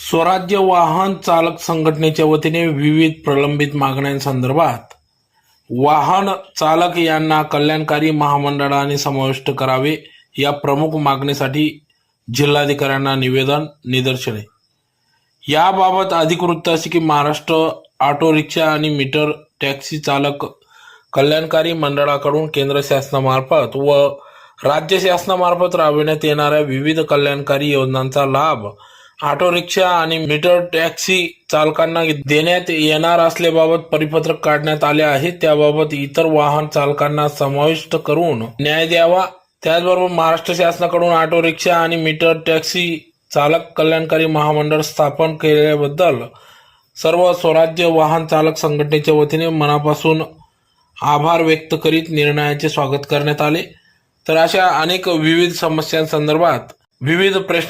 स्वराज्य वाहन चालक संघटनेच्या वतीने विविध प्रलंबित मागण्यांसंदर्भात वाहन चालक यांना कल्याणकारी महामंडळाने समाविष्ट करावे या प्रमुख मागणीसाठी जिल्हाधिकाऱ्यांना निवेदन निदर्शने। याबाबत अधिक वृत्त असे की महाराष्ट्र ऑटो रिक्षा आणि मीटर टॅक्सी चालक कल्याणकारी मंडळाकडून केंद्र शासनामार्फत व राज्य शासनामार्फत राबविण्यात येणाऱ्या विविध कल्याणकारी योजनांचा लाभ ऑटो रिक्षा आणि मीटर टॅक्सी चालकांना देण्यात येणार असल्याबाबत परिपत्रक काढण्यात आले आहे। त्याबाबत इतर वाहन चालकांना समाविष्ट करून न्याय द्यावा। त्याचबरोबर महाराष्ट्र शासनाकडून ऑटो रिक्षा आणि मीटर टॅक्सी चालक कल्याणकारी महामंडळ स्थापन केल्याबद्दल सर्व स्वराज्य वाहन चालक संघटनेच्या वतीने मनापासून आभार व्यक्त करीत निर्णयाचे स्वागत करण्यात आले। तर अशा अनेक विविध समस्यांसंदर्भात विविध प्रश्न